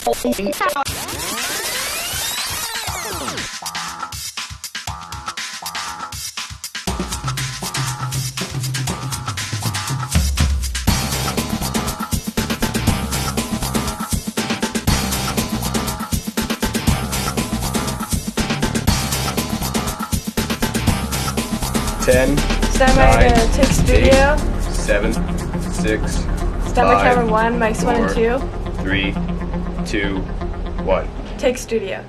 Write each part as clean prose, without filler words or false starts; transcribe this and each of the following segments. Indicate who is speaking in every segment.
Speaker 1: Ten.
Speaker 2: Stand by to take studio.
Speaker 1: 8, 7, 6.
Speaker 2: Stand by camera 1, mics 1 and 2.
Speaker 1: 3, 2, 1.
Speaker 2: Take studio.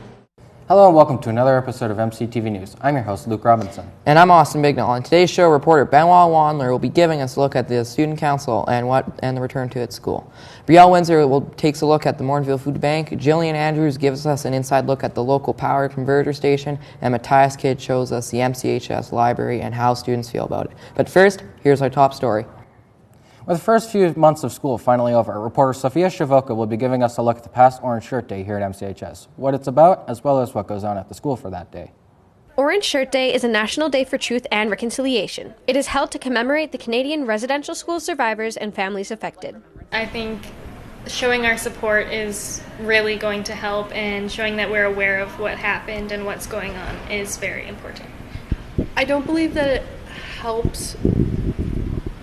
Speaker 3: Hello and welcome to another episode of MCTV News. I'm your host, Luke Robinson.
Speaker 4: And I'm Austin Bignell. On today's show, reporter Bignell Wandler will be giving us a look at the student council and the return to its school. Winsor takes a look at the Morinville Food Bank. Jillian Andrews gives us an inside look at the local power converter station. And Matthias Kidd shows us the MCHS library and how students feel about it. But first, here's our top story.
Speaker 3: With the first few months of school finally over, reporter Sophia Chvojka will be giving us a look at the past Orange Shirt Day here at MCHS, what it's about, as well as what goes on at the school for that day.
Speaker 5: Orange Shirt Day is a national day for truth and reconciliation. It is held to commemorate the Canadian residential school survivors and families affected.
Speaker 6: I think showing our support is really going to help, and showing that we're aware of what happened and what's going on is very important.
Speaker 7: I don't believe that it helps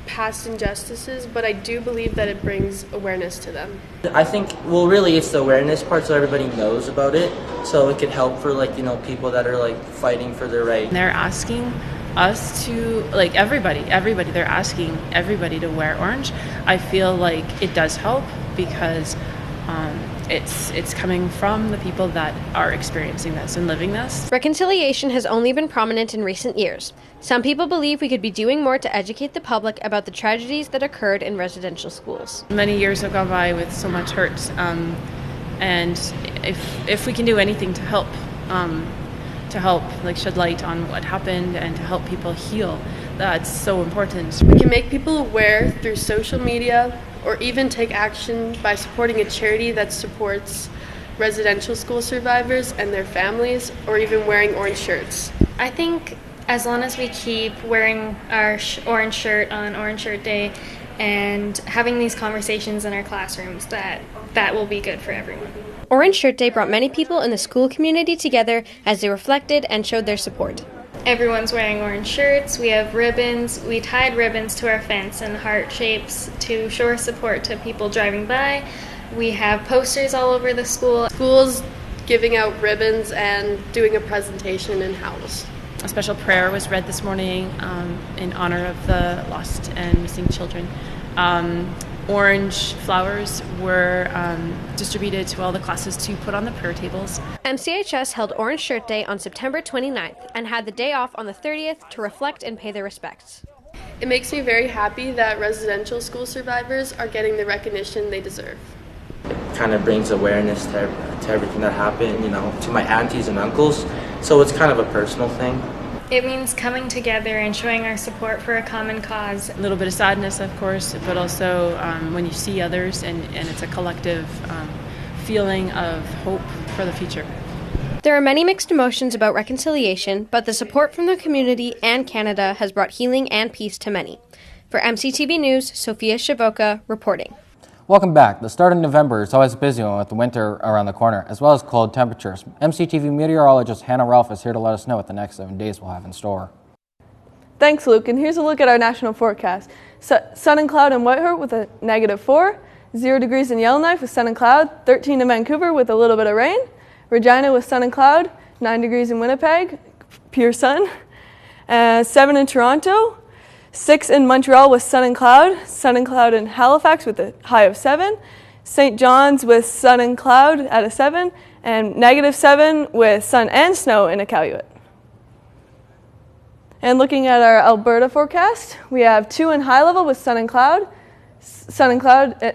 Speaker 7: past injustices, but I do believe that it brings awareness to them.
Speaker 8: I think, well, really it's the awareness part, so everybody knows about it, so it could help for, people that are, fighting for their right.
Speaker 9: They're asking us to, everybody, they're asking everybody to wear orange. I feel like it does help because it's coming from the people that are experiencing this and living this.
Speaker 5: Reconciliation has only been prominent in recent years. Some people believe we could be doing more to educate the public about the tragedies that occurred in residential schools.
Speaker 9: Many years have gone by with so much hurt, and if we can do anything to help, shed light on what happened and to help people heal, that's so important.
Speaker 7: We can make people aware through social media, or even take action by supporting a charity that supports residential school survivors and their families, or even wearing orange shirts.
Speaker 6: I think as long as we keep wearing our orange shirt on Orange Shirt Day and having these conversations in our classrooms, that will be good for everyone.
Speaker 5: Orange Shirt Day brought many people in the school community together as they reflected and showed their support.
Speaker 6: Everyone's wearing orange shirts, we have ribbons, we tied ribbons to our fence in heart shapes to show our support to people driving by. We have posters all over the school.
Speaker 7: Schools giving out ribbons and doing a presentation in-house.
Speaker 9: A special prayer was read this morning in honor of the lost and missing children. Orange flowers were distributed to all the classes to put on the prayer tables.
Speaker 5: MCHS held Orange Shirt Day on September 29th and had the day off on the 30th to reflect and pay their respects.
Speaker 7: It makes me very happy that residential school survivors are getting the recognition they deserve.
Speaker 8: It kind of brings awareness to everything that happened, to my aunties and uncles, so it's kind of a personal thing.
Speaker 6: It means coming together and showing our support for a common cause.
Speaker 9: A little bit of sadness, of course, but also when you see others and it's a collective feeling of hope for the future.
Speaker 5: There are many mixed emotions about reconciliation, but the support from the community and Canada has brought healing and peace to many. For MCTV News, Sophia Chvojka reporting.
Speaker 3: Welcome back. The start of November is always a busy one with the winter around the corner, as well as cold temperatures. MCTV meteorologist Hannah Ralph is here to let us know what the next 7 days will have in store.
Speaker 2: Thanks, Luke, and here's a look at our national forecast. Sun and cloud in Whitehorse with a -4, 0 degrees in Yellowknife with sun and cloud, 13 in Vancouver with a little bit of rain, Regina with sun and cloud, 9 degrees in Winnipeg, pure sun, 7 in Toronto, 6 in Montreal with sun and cloud in Halifax with a high of 7, St. John's with sun and cloud at a 7, and -7 with sun and snow in Iqaluit. And looking at our Alberta forecast, we have 2 in High Level with sun and cloud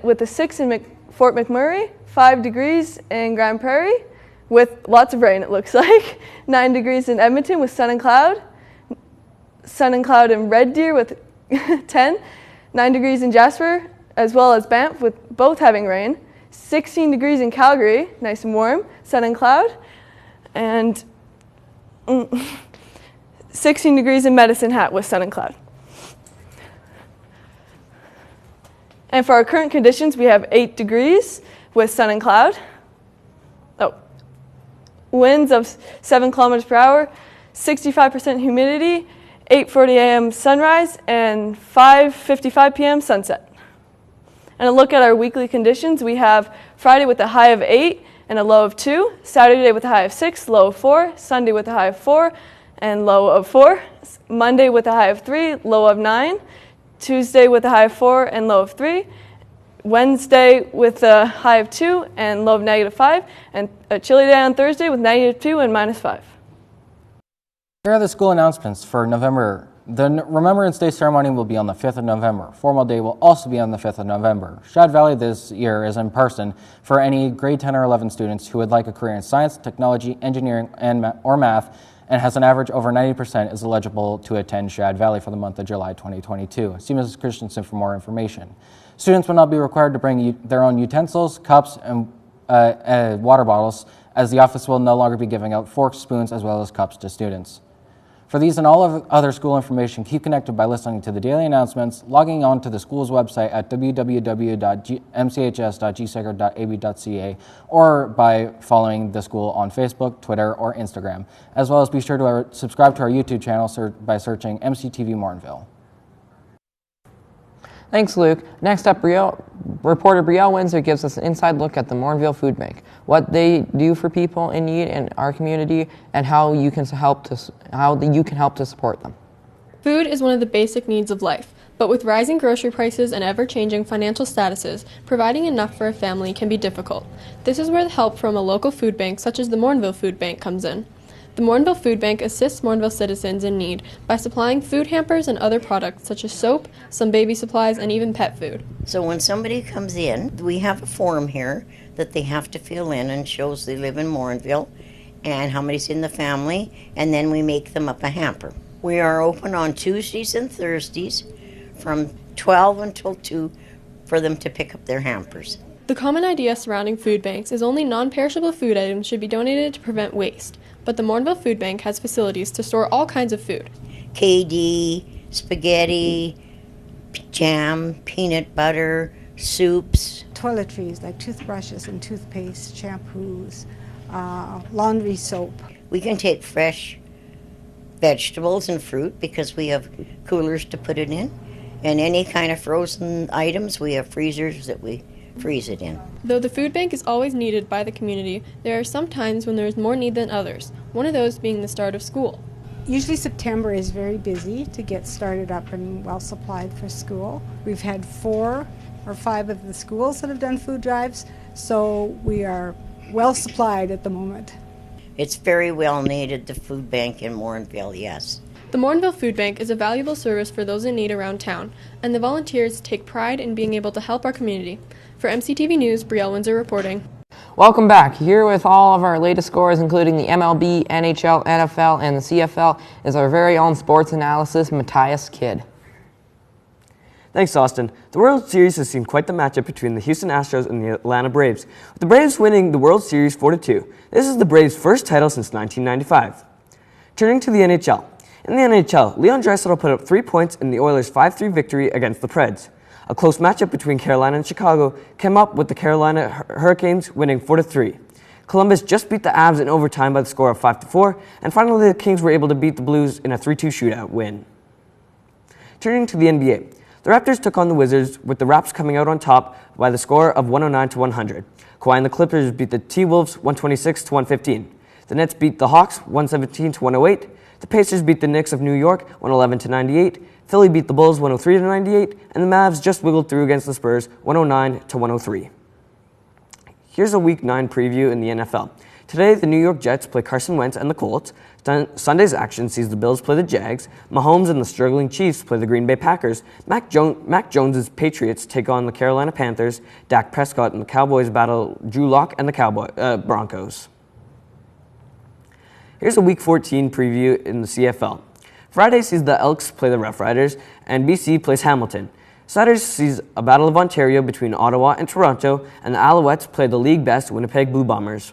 Speaker 2: with a 6 in Fort McMurray, 5 degrees in Grand Prairie with lots of rain, it looks like, 9 degrees in Edmonton with sun and cloud in Red Deer with 10, 9 degrees in Jasper, as well as Banff with both having rain, 16 degrees in Calgary, nice and warm, sun and cloud, and 16 degrees in Medicine Hat with sun and cloud. And for our current conditions, we have 8 degrees with sun and cloud, winds of 7 kilometers per hour, 65% humidity, 8:40 a.m. sunrise, and 5:55 p.m. sunset. And a look at our weekly conditions, we have Friday with a high of 8 and a low of 2, Saturday with a high of 6, low of 4, Sunday with a high of 4 and low of 4, Monday with a high of 3, low of 9, Tuesday with a high of 4 and low of 3, Wednesday with a high of 2 and low of -5, and a chilly day on Thursday with -2 and -5.
Speaker 3: Here are the school announcements for November. The Remembrance Day ceremony will be on the 5th of November. Formal Day will also be on the 5th of November. Shad Valley this year is in person for any grade 10 or 11 students who would like a career in science, technology, engineering, or math, and has an average over 90% is eligible to attend Shad Valley for the month of July 2022. See Mrs. Christensen for more information. Students will not be required to bring their own utensils, cups, and water bottles, as the office will no longer be giving out forks, spoons, as well as cups to students. For these and all of other school information, keep connected by listening to the daily announcements, logging on to the school's website at www.mchs.gsecret.ab.ca, or by following the school on Facebook, Twitter, or Instagram, as well as be sure to subscribe to our YouTube channel by searching MCTV Morinville.
Speaker 4: Thanks, Luke. Next up, reporter Brielle Winsor gives us an inside look at the Morinville Food Bank, what they do for people in need in our community, and how you can help to support them.
Speaker 10: Food is one of the basic needs of life, but with rising grocery prices and ever-changing financial statuses, providing enough for a family can be difficult. This is where the help from a local food bank such as the Morinville Food Bank comes in. The Morinville Food Bank assists Morinville citizens in need by supplying food hampers and other products such as soap, some baby supplies, and even pet food.
Speaker 11: So when somebody comes in, we have a form here that they have to fill in and shows they live in Morinville and how many's in the family, and then we make them up a hamper. We are open on Tuesdays and Thursdays from 12 until 2 for them to pick up their hampers.
Speaker 10: The common idea surrounding food banks is only non-perishable food items should be donated to prevent waste. But the Morinville Food Bank has facilities to store all kinds of food.
Speaker 11: KD, spaghetti, jam, peanut butter, soups.
Speaker 12: Toiletries like toothbrushes and toothpaste, shampoos, laundry soap.
Speaker 11: We can take fresh vegetables and fruit because we have coolers to put it in. And any kind of frozen items, we have freezers that we freeze it in.
Speaker 10: Though the food bank is always needed by the community, there are some times when there is more need than others, one of those being the start of school.
Speaker 12: Usually September is very busy to get started up and well supplied for school. We've had 4 or 5 of the schools that have done food drives, so we are well supplied at the moment.
Speaker 11: It's very well needed, the food bank in Morinville, yes.
Speaker 10: The Morinville Food Bank is a valuable service for those in need around town, and the volunteers take pride in being able to help our community. For MCTV News, Brielle Winsor reporting.
Speaker 4: Welcome back. Here with all of our latest scores, including the MLB, NHL, NFL, and the CFL, is our very own sports analyst, Matthias Kidd.
Speaker 13: Thanks, Austin. The World Series has seen quite the matchup between the Houston Astros and the Atlanta Braves, with the Braves winning the World Series 4-2. This is the Braves' first title since 1995. Turning to the NHL. In the NHL, Leon Draisaitl put up 3 points in the Oilers' 5-3 victory against the Preds. A close matchup between Carolina and Chicago came up with the Carolina Hurricanes winning 4-3. Columbus just beat the Avs in overtime by the score of 5-4, and finally the Kings were able to beat the Blues in a 3-2 shootout win. Turning to the NBA, the Raptors took on the Wizards, with the Raps coming out on top by the score of 109-100. Kawhi and the Clippers beat the T-Wolves 126-115. The Nets beat the Hawks 117-108. The Pacers beat the Knicks of New York 111-98. Philly beat the Bulls 103-98, and the Mavs just wiggled through against the Spurs 109-103. Here's a Week 9 preview in the NFL. Today, the New York Jets play Carson Wentz and the Colts. Sunday's action sees the Bills play the Jags. Mahomes and the struggling Chiefs play the Green Bay Packers. Mac Jones's Patriots take on the Carolina Panthers. Dak Prescott and the Cowboys battle Drew Lock and the Broncos. Here's a Week 14 preview in the CFL. Friday sees the Elks play the Rough Riders, and BC plays Hamilton. Saturday sees a Battle of Ontario between Ottawa and Toronto, and the Alouettes play the league best Winnipeg Blue Bombers.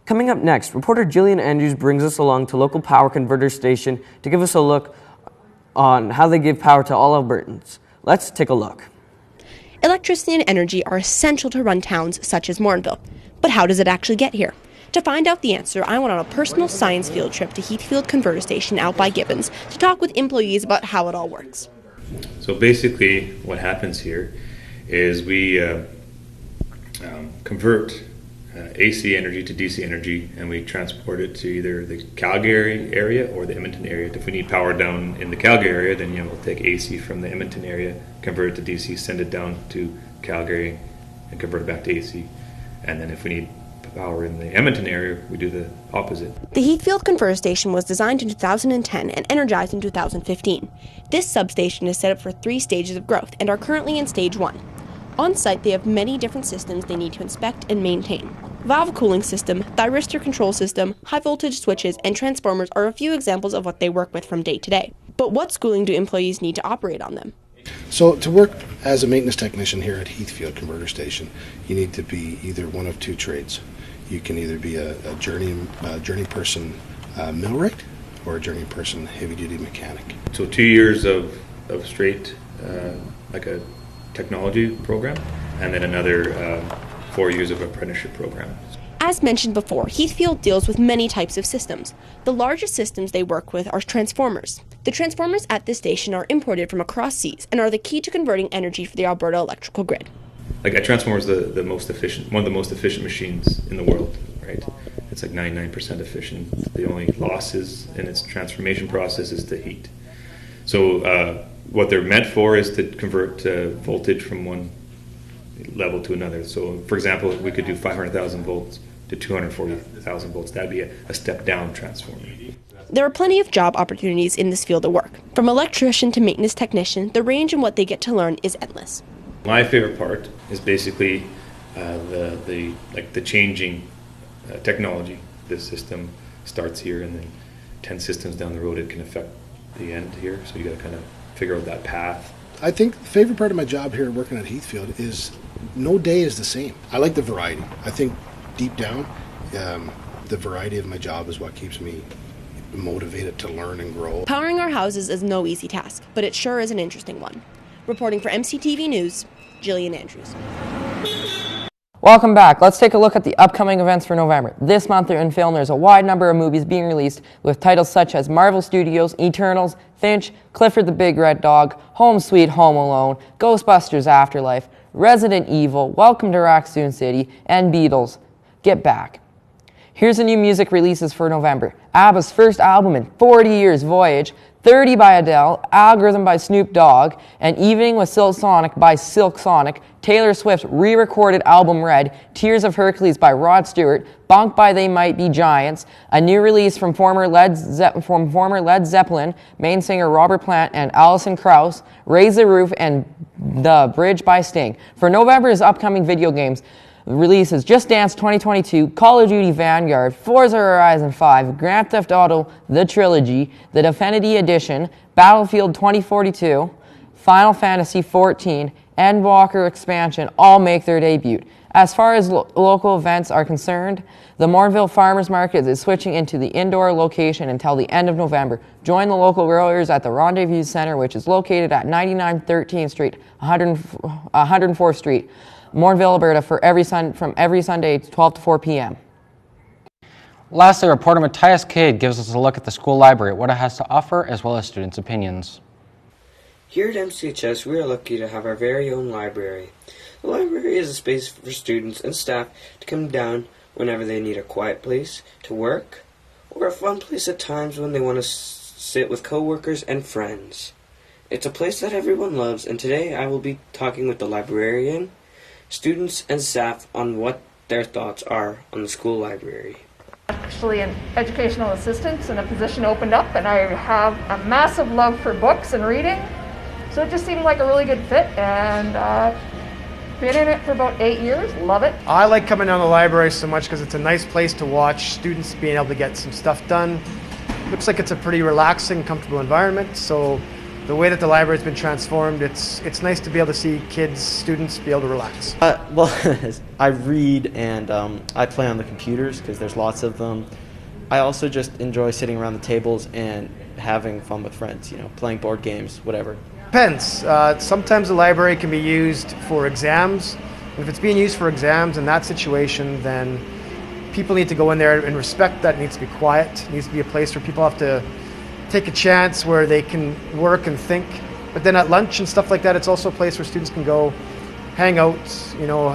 Speaker 13: Coming up next, reporter Jillian Andrews brings us along to local power converter station to give us a look on how they give power to all Albertans. Let's take a look.
Speaker 14: Electricity and energy are essential to run towns such as Morinville. But how does it actually get here? To find out the answer, I went on a personal science field trip to Heathfield Converter Station out by Gibbons to talk with employees about how it all works.
Speaker 15: So basically what happens here is we convert AC energy to DC energy, and we transport it to either the Calgary area or the Edmonton area. If we need power down in the Calgary area, then we'll take AC from the Edmonton area, convert it to DC, send it down to Calgary, and convert it back to AC. And then if we need power in the Edmonton area, we do the opposite.
Speaker 14: The Heathfield Converter Station was designed in 2010 and energized in 2015. This substation is set up for 3 stages of growth and are currently in stage 1. On site, they have many different systems they need to inspect and maintain. Valve cooling system, thyristor control system, high voltage switches, and transformers are a few examples of what they work with from day to day. But what schooling do employees need to operate on them?
Speaker 16: So to work as a maintenance technician here at Heathfield Converter Station, you need to be either one of 2 trades. You can either be a journey person millwright or a journey person heavy duty mechanic.
Speaker 15: So 2 years of straight like a technology program, and then another 4 years of apprenticeship program.
Speaker 14: As mentioned before, Heathfield deals with many types of systems. The largest systems they work with are transformers. The transformers at this station are imported from across seas and are the key to converting energy for the Alberta electrical grid.
Speaker 15: Like a transformer is the most efficient, one of the most efficient machines in the world, right? It's like 99% efficient. The only losses in its transformation process is the heat. So what they're meant for is to convert voltage from one level to another. So for example, we could do 500,000 volts to 240,000 volts. That'd be a step down transformer.
Speaker 14: There are plenty of job opportunities in this field of work. From electrician to maintenance technician, the range in what they get to learn is endless.
Speaker 15: My favorite part is basically the changing technology. This system starts here, and then 10 systems down the road it can affect the end here. So you got to kind of figure out that path.
Speaker 16: I think the favorite part of my job here working at Heathfield is no day is the same. I like the variety. I think deep down, the variety of my job is what keeps me motivated to learn and grow.
Speaker 14: Powering our houses is no easy task, but it sure is an interesting one. Reporting for MCTV News, Jillian Andrews.
Speaker 4: Welcome back. Let's take a look at the upcoming events for November. This month in film, there's a wide number of movies being released with titles such as Marvel Studios, Eternals, Finch, Clifford the Big Red Dog, Home Sweet Home Alone, Ghostbusters Afterlife, Resident Evil, Welcome to Raccoon City, and Beatles. Get Back. Here's the new music releases for November. ABBA's first album in 40 years, Voyage, 30 by Adele, Algorithm by Snoop Dogg, and Evening with Silk Sonic by Silk Sonic, Taylor Swift's re-recorded album Red, Tears of Hercules by Rod Stewart, Bonk by They Might Be Giants, a new release from former Led Zeppelin main singer Robert Plant and Alison Krauss, Raise the Roof, and The Bridge by Sting. For November's upcoming video games releases, Just Dance 2022, Call of Duty Vanguard, Forza Horizon 5, Grand Theft Auto The Trilogy, The Definitive Edition, Battlefield 2042, Final Fantasy XIV, Endwalker Expansion all make their debut. As far as local events are concerned, the Morinville Farmers Market is switching into the indoor location until the end of November. Join the local growers at the Rendezvous Center, which is located at 99 13th Street, 104th Street, Morinville, Alberta, from every Sunday, 12 to 4 p.m.
Speaker 3: Lastly, reporter Matthias Cade gives us a look at the school library, what it has to offer, as well as students' opinions.
Speaker 17: Here at MCHS, we are lucky to have our very own library. The library is a space for students and staff to come down whenever they need a quiet place to work, or a fun place at times when they want to sit with coworkers and friends. It's a place that everyone loves, and today I will be talking with the librarian, students, and staff on what their thoughts are on the school library.
Speaker 18: Actually an educational assistant, and a position opened up, and I have a massive love for books and reading, so it just seemed like a really good fit, and been in it for about 8 years, love it.
Speaker 19: I like coming down to the library so much because it's a nice place to watch students being able to get some stuff done. Looks like it's a pretty relaxing, comfortable environment, so the way that the library's been transformed, it's nice to be able to see kids, students be able to relax.
Speaker 20: Well, I read and I play on the computers because there's lots of them. I also just enjoy sitting around the tables and having fun with friends, playing board games, whatever.
Speaker 19: Depends. Sometimes the library can be used for exams. And if it's being used for exams in that situation, then people need to go in there and respect that it needs to be quiet. It needs to be a place where people have to take a chance, where they can work and think. But then at lunch and stuff like that, it's also a place where students can go hang out,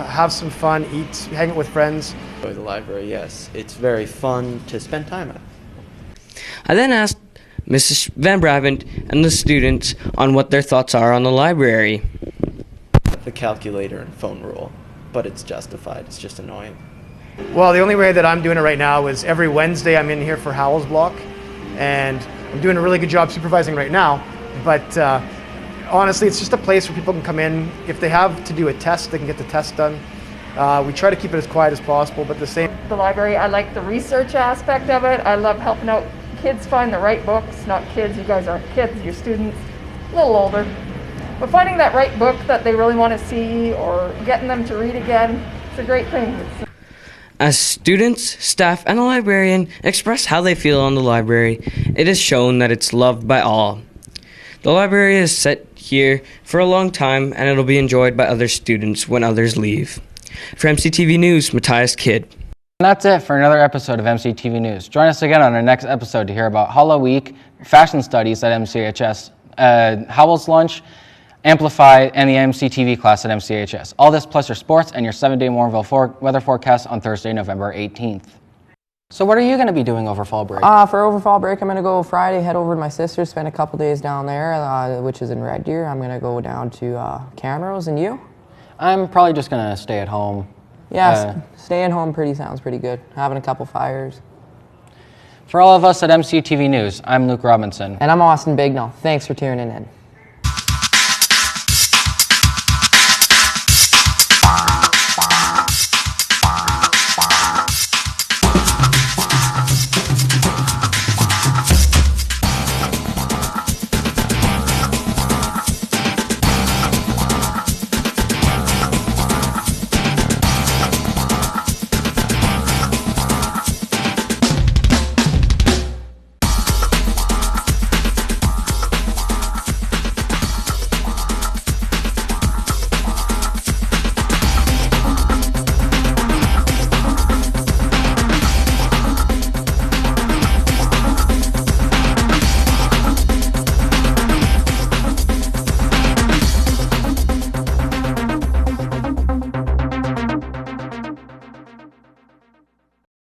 Speaker 19: have some fun, eat, hang out with friends.
Speaker 20: The library, yes. It's very fun to spend time at.
Speaker 17: I then asked Mrs. Van Brabant and the students on what their thoughts are on the library.
Speaker 20: The calculator and phone rule, but it's justified. It's just annoying.
Speaker 19: Well, the only way that I'm doing it right now is every Wednesday I'm in here for Howell's block, and I'm doing a really good job supervising right now, but honestly, it's just a place where people can come in. If they have to do a test, they can get the test done. We try to keep it as quiet as possible, but the
Speaker 18: library, I like the research aspect of it. I love helping out kids find the right books. Not kids, you guys aren't kids, you're students, a little older. But finding that right book that they really want to see or getting them to read again, it's a great thing.
Speaker 17: As students, staff, and a librarian express how they feel on the library, it is shown that it's loved by all. The library is set here for a long time, and it'll be enjoyed by other students when others leave. For MCTV News, Matthias Kidd.
Speaker 3: And that's it for another episode of MCTV News. Join us again on our next episode to hear about Hollow Week, fashion studies at MCHS, Howell's Lunch, Amplify, and the MCTV class at MCHS. All this plus your sports and your 7-day Morinville weather forecast on Thursday, November 18th. So what are you going to be doing over fall break?
Speaker 4: For over fall break, I'm going to go Friday, head over to my sister's, spend a couple days down there, which is in Red Deer. I'm going to go down to Camrose, and you?
Speaker 3: I'm probably just going to stay at home.
Speaker 4: Yeah, staying home sounds pretty good. Having a couple fires.
Speaker 3: For all of us at MCTV News, I'm Luke Robinson.
Speaker 4: And I'm Austin Bignell. Thanks for tuning in.